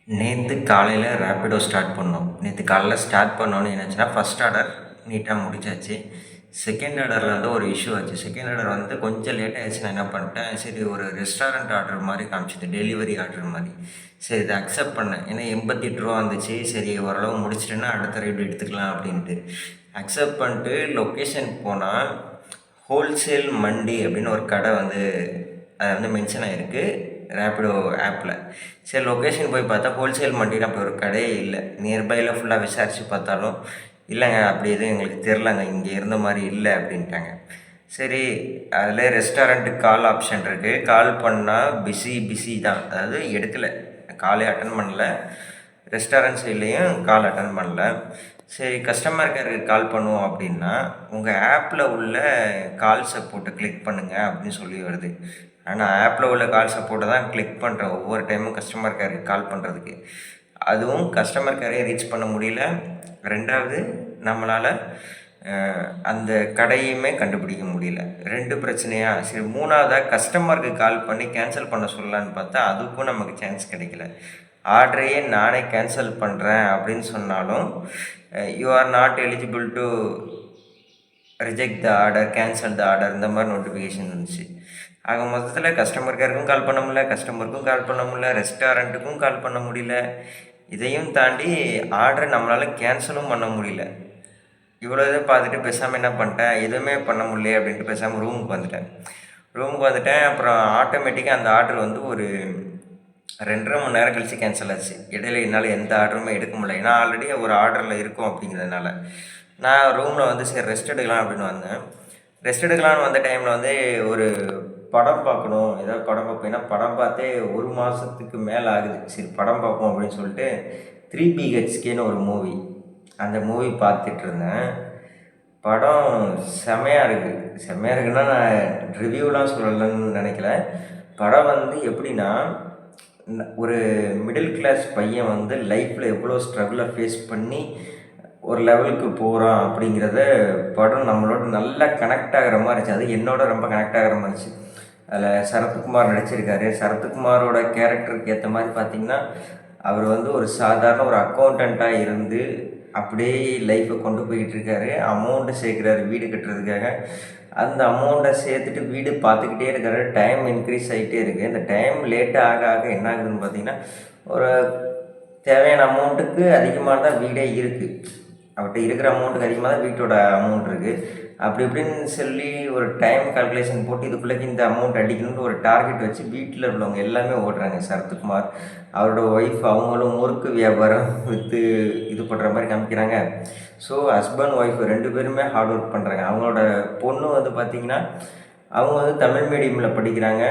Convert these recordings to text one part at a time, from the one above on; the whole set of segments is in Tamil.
நேற்று காலையில் ரேப்பிடோ ஸ்டார்ட் பண்ணோம். நேற்று காலைல ஸ்டார்ட் பண்ணோன்னு என்னாச்சுன்னா, ஃபஸ்ட் ஆர்டர் நீட்டாக முடிச்சாச்சு. செகண்ட் ஆர்டரில் வந்து ஒரு இஷ்யூ ஆச்சு. செகண்ட் ஆர்டர் வந்து கொஞ்சம் லேட் ஆகிடுச்சு. நான் என்ன பண்ணிட்டேன், சரி ஒரு ரெஸ்டாரண்ட் ஆர்டர் மாதிரி காமிச்சிது, டெலிவரி ஆர்டர் மாதிரி. சரி இதை அக்செப்ட் பண்ணேன். ஏன்னா 88 வந்துச்சு. சரி ஓரளவு முடிச்சிட்டேன்னா அடுத்த ரைடு எடுத்துக்கலாம் அப்படின்ட்டு அக்செப்ட் பண்ணிட்டு லொக்கேஷன் போனால் ஹோல்சேல் மண்டி அப்படின்னு ஒரு கடை வந்து அது வந்து மென்ஷன் ஆகிருக்கு ரேப்பிடோ ஆப்பில். சரி லொக்கேஷன் போய் பார்த்தா ஹோல்சேல் மண்டின்னு அப்படி ஒரு கடையே இல்லை. நியர்பையில் ஃபுல்லாக விசாரித்து பார்த்தாலும் இல்லைங்க, அப்படி எதுவும் எங்களுக்கு தெரிலங்க, இங்கே இருந்த மாதிரி இல்லை அப்படின்ட்டாங்க. சரி அதில் ரெஸ்டாரண்ட்டுக்கு கால் ஆப்ஷன் இருக்குது. கால் பண்ணால் பிஸி தான், அதாவது எடுக்கலை, காலே அட்டன் பண்ணல. ரெஸ்டாரண்ட் சைட்லேயும் கால் அட்டன் பண்ணல. சரி கஸ்டமர் கேருக்கு கால் பண்ணுவோம் அப்படின்னா உங்கள் ஆப்பில் உள்ள கால் சப்போர்ட்டை கிளிக் பண்ணுங்கள் அப்படின்னு சொல்லி வருது. ஆனால் ஆப்பில் உள்ள கால் சப்போர்ட்டை தான் கிளிக் பண்ணுறேன் ஒவ்வொரு டைமும் கஸ்டமர் கேருக்கு கால் பண்ணுறதுக்கு. அதுவும் கஸ்டமர் கேரையே ரீச் பண்ண முடியல. ரெண்டாவது நம்மளால் அந்த கடையுமே கண்டுபிடிக்க முடியல. 2 பிரச்சனையாக. சரி மூணாவதாக கஸ்டமருக்கு கால் பண்ணி கேன்சல் பண்ண சொல்லலான்னு பார்த்தா அதுக்கும் நமக்கு சான்ஸ் கிடைக்கல. ஆர்டரையே நானே கேன்சல் பண்ணுறேன் அப்படின்னு சொன்னாலும் you are not eligible to reject the order, cancel the order, இந்த மாதிரி நோட்டிஃபிகேஷன் வந்துச்சு. ஆக மொத்தத்தில் கஸ்டமர் கேருக்கும் கால் பண்ண முடியல, கஸ்டமருக்கும் கால் பண்ண முடியல, ரெஸ்டாரண்ட்டுக்கும் கால் பண்ண முடியல. இதையும் தாண்டி ஆர்டரை நம்மளால் கேன்சலும் பண்ண முடியல. இவ்வளோ இதை பார்த்துட்டு பேசாமல் என்ன பண்ணிட்டேன், எதுவுமே பண்ண முடியல அப்படின்ட்டு பேசாமல் ரூமுக்கு வந்துட்டேன். அப்புறம் ஆட்டோமேட்டிக்காக அந்த ஆர்டர் வந்து ஒரு 2.5 மணி நேரம் கழித்து கேன்சல் ஆச்சு. இடையில என்னால் எந்த ஆர்டருமே எடுக்க முடியல. ஏன்னா ஆல்ரெடி ஒரு ஆர்டரில் இருக்கும் அப்படிங்கிறதுனால நான் ரூமில் வந்து சரி ரெஸ்ட் எடுக்கலாம் அப்படின்னு வந்தேன். ரெஸ்ட் எடுக்கலான்னு வந்த டைமில் வந்து ஒரு படம் பார்க்கணும், ஏதாவது படம் பார்ப்பேன்னா படம் பார்த்தே 1 மாதத்துக்கு மேலே ஆகுது. சரி படம் பார்ப்போம் அப்படின்னு சொல்லிட்டு 3 BHKன்னு ஒரு மூவி, அந்த மூவி பார்த்துட்டு இருந்தேன். படம் செமையாக இருக்குன்னா நான் ரிவ்யூலாம் சொல்லலைன்னு நினைக்கல. படம் வந்து எப்படின்னா, ஒரு மிடில் கிளாஸ் பையன் வந்து லைஃப்பில் எவ்வளோ ஸ்ட்ரகிளை ஃபேஸ் பண்ணி ஒரு லெவலுக்கு போகிறான் அப்படிங்கிறத படம் நம்மளோட நல்லா கனெக்ட் ஆகிற மாதிரி இருந்துச்சு. அது என்னோட ரொம்ப கனெக்ட் ஆகிற மாதிரி இருந்துச்சு. அதில் சரத்குமார் நடிச்சிருக்காரு. சரத்குமாரோட கேரக்டருக்கு ஏற்ற மாதிரி பார்த்திங்கன்னா அவர் வந்து ஒரு சாதாரண ஒரு அக்கௌண்டண்ட்டாக இருந்து அப்படியே லைஃப்பை கொண்டு போயிட்டுருக்காரு. அமௌண்ட்டு சேர்க்குறாரு வீடு கட்டுறதுக்காக. அந்த அமௌண்ட்டை சேர்த்துட்டு வீடு பார்த்துக்கிட்டே இருக்காரு. டைம் இன்க்ரீஸ் ஆகிட்டே இருக்குது. இந்த டைம் லேட்டாக ஆக என்ன ஆகுதுன்னு பார்த்திங்கன்னா, ஒரு தேவையான அமௌண்ட்டுக்கு அதிகமாக தான் வீடே இருக்குது. அவர்கிட்ட இருக்கிற அமௌண்ட்டுக்கு அதிகமாக தான் வீட்டோட அமௌண்ட் இருக்குது. அப்படி இப்படின்னு சொல்லி ஒரு டைம் கால்குலேஷன் போட்டு இதுக்குள்ளேக்கு இந்த அமௌண்ட் அடிக்கணும்னு ஒரு டார்கெட் வச்சு வீட்டில் உள்ளவங்க எல்லாமே ஓடுறாங்க. சரத்குமார், அவரோட ஒய்ஃப், அவங்களும் முறுக்கு வியாபாரம் விற்று இது பண்ணுற மாதிரி காமிக்கிறாங்க. ஸோ ஹஸ்பண்ட் ஒய்ஃப் 2 பேருமே ஹார்ட் ஒர்க் பண்ணுறாங்க. அவங்களோட பொண்ணு வந்து பார்த்திங்கன்னா அவங்க வந்து தமிழ் மீடியமில் படிக்கிறாங்க,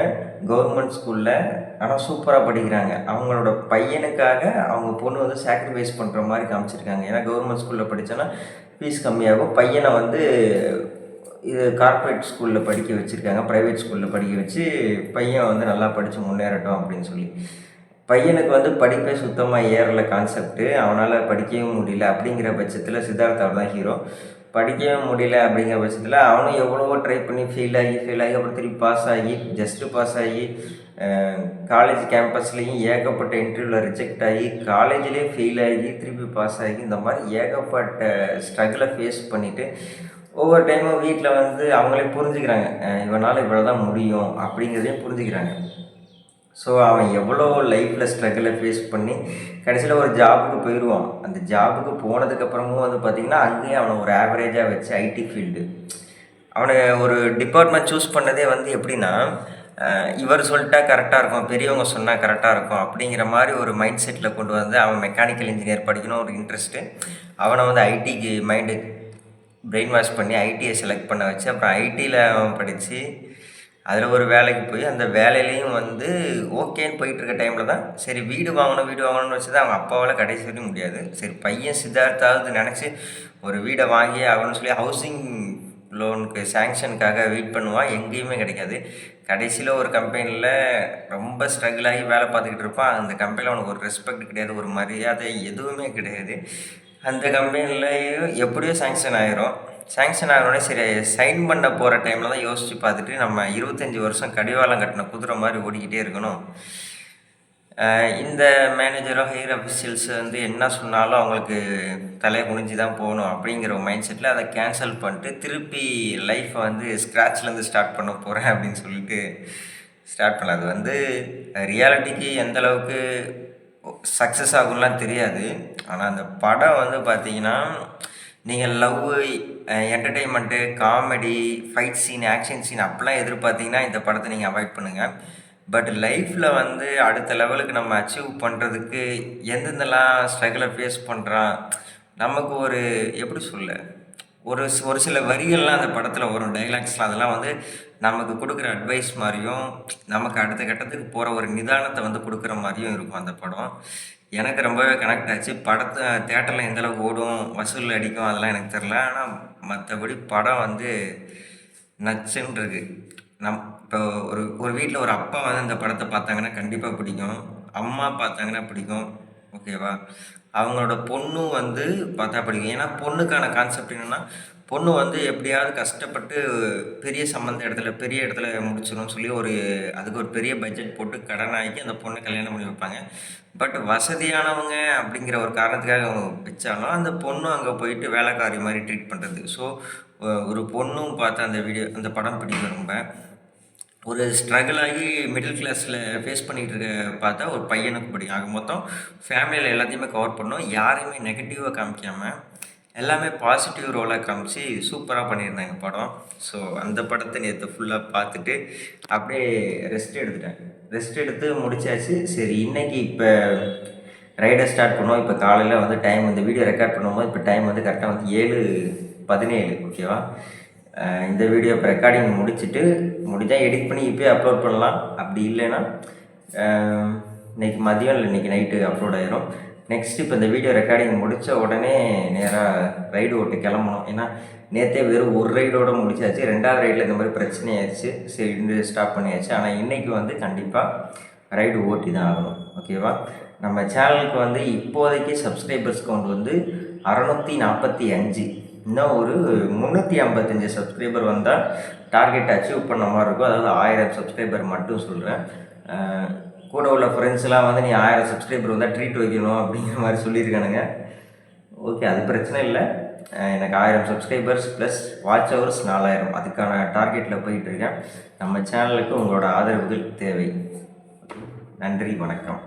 கவர்மெண்ட் ஸ்கூலில். ஆனால் சூப்பராக படிக்கிறாங்க. அவங்களோட பையனுக்காக அவங்க பொண்ணு வந்து சாக்ரிஃபைஸ் பண்ணுற மாதிரி காமிச்சிருக்காங்க. ஏன்னா கவர்மெண்ட் ஸ்கூலில் படித்தோன்னா ஃபீஸ் கம்மியாகும். பையனை வந்து இது கார்ப்பரேட் ஸ்கூலில் படிக்க வச்சுருக்காங்க, ப்ரைவேட் ஸ்கூலில் படிக்க வச்சு பையன் வந்து நல்லா படித்து முன்னேறட்டும் அப்படின்னு சொல்லி. பையனுக்கு வந்து படிப்பே சுத்தமாக ஏறலை கான்செப்ட்டு. அவனால் படிக்கவும் முடியல. அப்படிங்கிற பட்சத்தில் சித்தார்த்தா தான் ஹீரோ. படிக்கவே முடியல அப்படிங்கிற பட்சத்தில் அவனும் எவ்வளவோ ட்ரை பண்ணி ஃபெயில் ஆகி அப்புறம் திருப்பி பாஸ் ஆகி, ஜஸ்ட்டு பாஸ் ஆகி, காலேஜ் கேம்பஸ்லேயும் ஏகப்பட்ட இன்டர்வியூவில் ரிஜெக்ட் ஆகி, காலேஜ்லேயே ஃபெயில் ஆகி திருப்பி பாஸ் ஆகி, இந்த மாதிரி ஏகப்பட்ட ஸ்ட்ரகிளை ஃபேஸ் பண்ணிவிட்டு ஒவ்வொரு டைமும் வீட்டில் வந்து அவங்களே புரிஞ்சுக்கிறாங்க, இவனால் இவ்வளோ தான் முடியும் அப்படிங்கிறதையும் புரிஞ்சுக்கிறாங்க. ஸோ அவன் எவ்வளோ லைஃப்பில் ஸ்ட்ரகிளை ஃபேஸ் பண்ணி கடைசியில் ஒரு ஜாபுக்கு போயிடுவான். அந்த ஜாபுக்கு போனதுக்கப்புறமும் வந்து பார்த்திங்கன்னா அங்கேயும் அவனை ஒரு ஆவரேஜாக வச்சு ஐடி ஃபீல்டு அவனை ஒரு டிபார்ட்மெண்ட் சூஸ் பண்ணதே வந்து எப்படின்னா, இவர் சொல்லிட்டா கரெக்டாக இருக்கும், பெரியவங்க சொன்னால் கரெக்டாக இருக்கும் அப்படிங்கிற மாதிரி ஒரு மைண்ட் செட்டில் கொண்டு வந்து அவன் மெக்கானிக்கல் இன்ஜினியர் படிக்கணும் ஒரு இன்ட்ரெஸ்ட்டு. அவனை வந்து ஐடிக்கு மைண்டு பிரெயின் வாஷ் பண்ணி ஐடியை செலக்ட் பண்ண வச்சு அப்புறம் ஐடியில் அவன் படித்து அதில் ஒரு வேலைக்கு போய் அந்த வேலையிலையும் வந்து ஓகேன்னு போயிட்டுருக்க டைமில் தான் சரி வீடு வாங்கணும்னு வச்சு தான் அவங்க அப்பாவால் கடைசி வரையும் முடியாது. சரி பையன் சித்தார்த்தாவது நினச்சி ஒரு வீடை வாங்கி ஆகணும்னு சொல்லி ஹவுசிங் லோனுக்கு சேங்ஷனுக்காக வெயிட் பண்ணுவான். எங்கேயுமே கிடைக்காது. கடைசியில் ஒரு கம்பெனியில் ரொம்ப ஸ்ட்ரகிள் ஆகி வேலை பார்த்துக்கிட்டு இருப்பான். அந்த கம்பெனியில் அவனுக்கு ஒரு ரெஸ்பெக்ட் கிடையாது, ஒரு மரியாதை எதுவுமே கிடையாது. அந்த கம்பெனிலையும் எப்படியோ சேங்ஷன் ஆகிரும். சேங்ஷன் ஆகணுன்னே சரி சைன் பண்ண போகிற டைமில் தான் யோசித்து பார்த்துட்டு நம்ம 25 வருஷம் கடிவாளம் கட்டின குதிரை மாதிரி ஓடிக்கிட்டே இருக்கணும். இந்த மேனேஜரோ ஹையர் அஃபிஷியல்ஸ் வந்து என்ன சொன்னாலும் அவங்களுக்கு தலையை குனிஞ்சு தான் போகணும் அப்படிங்கிற ஒரு மைண்ட் செட்டில் அதை கேன்சல் பண்ணிட்டு திருப்பி லைஃப்பை வந்து ஸ்க்ராட்ச்லேருந்து ஸ்டார்ட் பண்ண போகிறேன் அப்படின்னு சொல்லிட்டு ஸ்டார்ட் பண்ணல. அது வந்து ரியாலிட்டிக்கு எந்த அளவுக்கு சக்ஸஸ் ஆகும்லாம் தெரியாது. ஆனால் அந்த படம் வந்து பார்த்தீங்கன்னா நீங்கள் love, entertainment, comedy, fight scene, action scene அப்படிலாம் எதிர்பார்த்தீங்கன்னா இந்த படத்தை நீங்கள் அவாய்ட் பண்ணுங்கள். பட் லைஃப்பில் வந்து அடுத்த லெவலுக்கு நம்ம அச்சீவ் பண்ணுறதுக்கு எந்தெந்தெல்லாம் ஸ்ட்ரகிளை ஃபேஸ் பண்ணுறான், நமக்கு ஒரு எப்படி சொல்ல, ஒரு சில வரிகள்லாம் அந்த படத்தில் வரும், டைலாக்ஸ்லாம். அதெல்லாம் வந்து நமக்கு கொடுக்குற அட்வைஸ் மாதிரியும் நமக்கு அடுத்த கட்டத்துக்கு போகிற ஒரு நிதானத்தை வந்து கொடுக்குற மாதிரியும் இருக்கும் அந்த படம். எனக்கு ரொம்பவே கனெக்ட் ஆச்சு. படத்தை தேட்டரில் எந்தளவுக்கு ஓடும், வசூல் அடிக்கும் அதெல்லாம் எனக்கு தெரில. ஆனால் மற்றபடி படம் வந்து நச்சுன்னு இருக்கு. இப்போ ஒரு வீட்டில் ஒரு அப்பா வந்து அந்த படத்தை பார்த்தாங்கன்னா கண்டிப்பாக பிடிக்கும், அம்மா பார்த்தாங்கன்னா பிடிக்கும், ஓகேவா. அவங்களோட பொண்ணும் வந்து பார்த்தா பிடிக்கும். ஏன்னா பொண்ணுக்கான கான்செப்ட் என்னென்னா, பொண்ணு வந்து எப்படியாவது கஷ்டப்பட்டு பெரிய இடத்துல முடிச்சிடணும்னு சொல்லி அதுக்கு ஒரு பெரிய பட்ஜெட் போட்டு கடனாகி அந்த பொண்ணை கல்யாணம் பண்ணி வைப்பாங்க. பட் வசதியானவங்க அப்படிங்கிற ஒரு காரணத்துக்காக அவங்க வச்சாலும் அந்த பொண்ணும் அங்கே போயிட்டு வேலைக்காரி மாதிரி ட்ரீட் பண்ணுறது. ஸோ ஒரு பொண்ணும் பார்த்து அந்த படம் பிடிக்கும் ரொம்ப. ஒரு ஸ்ட்ரகிள் ஆகி மிடில் கிளாஸில் ஃபேஸ் பண்ணிகிட்டு இருக்க பார்த்தா ஒரு பையனுக்கு பிடிக்கும். ஆக மொத்தம் ஃபேமிலியில் எல்லாத்தையுமே கவர் பண்ணோம், யாரையுமே நெகட்டிவாக காமிக்காமல் எல்லாமே பாசிட்டிவ் ரோலாக காமிச்சு சூப்பராக பண்ணியிருந்தாங்க படம். ஸோ அந்த படத்தை நேற்று ஃபுல்லாக பார்த்துட்டு அப்படியே ரெஸ்ட் எடுத்து முடிச்சாச்சு. சரி, இன்றைக்கி இப்போ ரைடை ஸ்டார்ட் பண்ணுவோம். இப்போ காலையில் வந்து டைம், இந்த வீடியோ ரெக்கார்ட் பண்ணும்போது இப்போ டைம் வந்து கரெக்டாக வந்து 7:17, ஓகேவா. இந்த வீடியோ இப்போ ரெக்கார்டிங் முடிஞ்சால் எடிட் பண்ணி இப்போயே அப்லோட் பண்ணலாம். அப்படி இல்லைன்னா இன்றைக்கி மதியம் இல்லை இன்றைக்கி நைட்டு அப்லோட் ஆகிரும். நெக்ஸ்ட் இப்போ இந்த வீடியோ ரெக்கார்டிங் முடித்த உடனே நேராக ரைடு ஓட்டு கிளம்பணும். ஏன்னா நேற்றே வெறும் ஒரு ரைடோடு முடிச்சாச்சு, 2வது ரைடில் இந்த மாதிரி பிரச்சனை ஆயிடுச்சு. சரி, ஸ்டாப் பண்ணியாச்சு. ஆனால் இன்றைக்கி வந்து கண்டிப்பாக ரைடு ஓட்டி தான் ஆகணும், ஓகேவா. நம்ம சேனலுக்கு வந்து இப்போதைக்கு சப்ஸ்கிரைபர்ஸ் கவுண்ட் வந்து 645. இன்னும் ஒரு 355 சப்ஸ்கிரைபர் வந்தால் டார்கெட் அச்சீவ் பண்ண மாதிரி இருக்கும். அதாவது 1000 சப்ஸ்கிரைபர் மட்டும் சொல்கிறேன். கூட உள்ள ஃப்ரெண்ட்ஸ்லாம் வந்து நீ 1000 சப்ஸ்கிரைபர் வந்தால் ட்ரீட் வைக்கணும் அப்படிங்கிற மாதிரி சொல்லியிருக்கானுங்க. ஓகே, அது பிரச்சனை இல்லை. எனக்கு 1000 சப்ஸ்கிரைபர்ஸ் ப்ளஸ் வாட்ச் ஹவர்ஸ் 4000, அதுக்கான டார்கெட்டில் போயிட்டுருக்கேன். நம்ம சேனலுக்கு உங்களோட ஆதரவுகள் தேவை. நன்றி, வணக்கம்.